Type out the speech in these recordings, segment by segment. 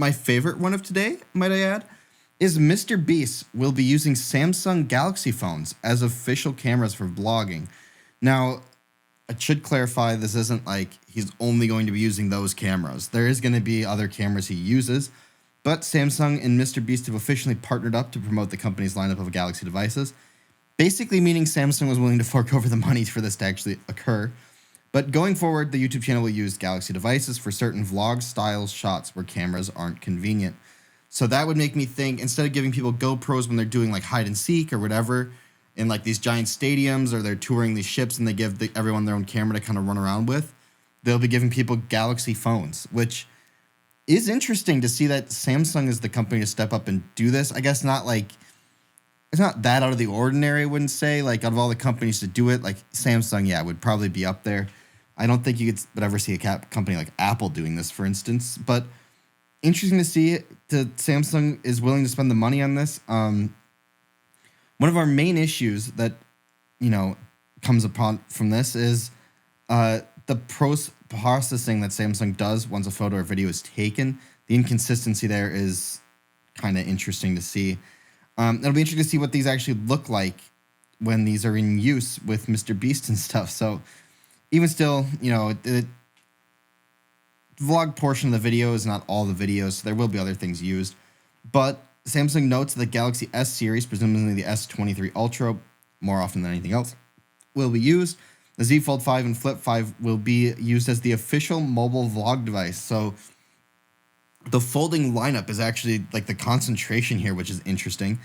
my favorite one of today, might I add, is Mr. Beast will be using Samsung Galaxy phones as official cameras for vlogging. Now, I should clarify this isn't like he's only going to be using those cameras. There is going to be other cameras he uses, but Samsung and Mr. Beast have officially partnered up to promote the company's lineup of Galaxy devices, basically meaning Samsung was willing to fork over the money for this to actually occur. But going forward, the YouTube channel will use Galaxy devices for certain vlog-style shots where cameras aren't convenient. So that would make me think, instead of giving people GoPros when they're doing like hide and seek or whatever in like these giant stadiums, or they're touring these ships and they give everyone their own camera to kind of run around with, they'll be giving people Galaxy phones, which is interesting to see that Samsung is the company to step up and do this. I guess not like, it's not that out of the ordinary, I wouldn't say. Like, out of all the companies to do it, like Samsung, yeah, would probably be up there. I don't think you would ever see a company like Apple doing this, for instance. But interesting to see that Samsung is willing to spend the money on this. One of our main issues that, comes upon from this is the processing that Samsung does once a photo or video is taken. The inconsistency there is kind of interesting to see. It'll be interesting to see what these actually look like when these are in use with Mr. Beast and stuff. So even still, the vlog portion of the video is not all the videos, so there will be other things used. But Samsung notes the Galaxy S series, presumably the S23 Ultra, more often than anything else, will be used. The Z Fold 5 and Flip 5 will be used as the official mobile vlog device. So the folding lineup is actually like the concentration here, which is interesting.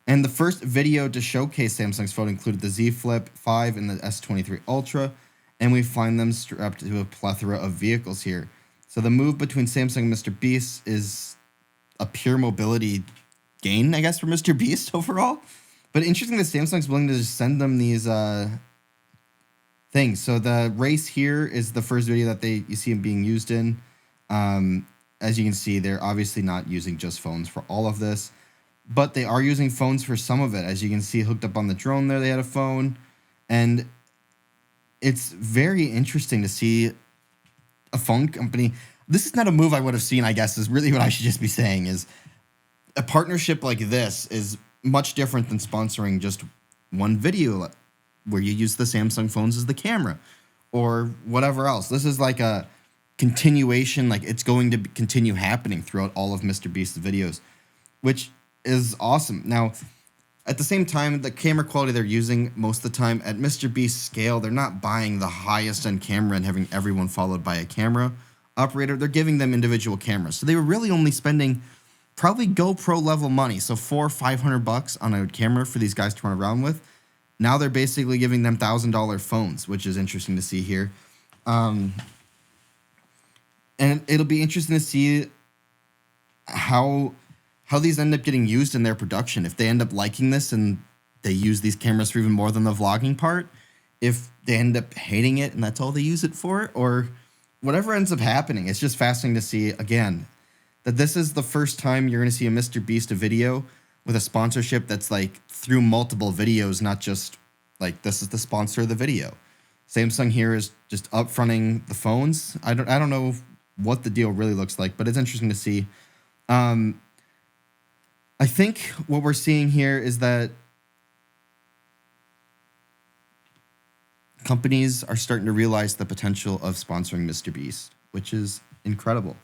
And the first video to showcase Samsung's phone included the Z Flip 5 and the S23 Ultra, and we find them strapped to a plethora of vehicles here. So the move between Samsung and Mr. Beast is a pure mobility gain, I guess, for Mr. Beast overall. But interesting that Samsung's willing to just send them these things. So the race here is the first video that you see them being used in. As you can see, they're obviously not using just phones for all of this, but they are using phones for some of it. As you can see, hooked up on the drone there, they had a phone. And it's very interesting to see a phone company. This is not a move I would have seen, I guess, is really what I should just be saying, is a partnership like this is much different than sponsoring just one video where you use the Samsung phones as the camera or whatever else. This is like a continuation, like it's going to continue happening throughout all of Mr. Beast's videos, which is awesome. Now, at the same time, the camera quality they're using most of the time at Mr. Beast's scale, they're not buying the highest end camera and having everyone followed by a camera operator. They're giving them individual cameras. So they were really only spending probably GoPro level money. So $400 or $500 on a camera for these guys to run around with. Now they're basically giving them $1,000 phones, which is interesting to see here. And it'll be interesting to see how these end up getting used in their production. If they end up liking this and they use these cameras for even more than the vlogging part, if they end up hating it and that's all they use it for, or whatever ends up happening. It's just fascinating to see, again, that this is the first time you're going to see a Mr. Beast video with a sponsorship that's like through multiple videos, not just like this is the sponsor of the video. Samsung here is just upfronting the phones. I don't know what the deal really looks like, but it's interesting to see. I think what we're seeing here is that companies are starting to realize the potential of sponsoring Mr. Beast, which is incredible.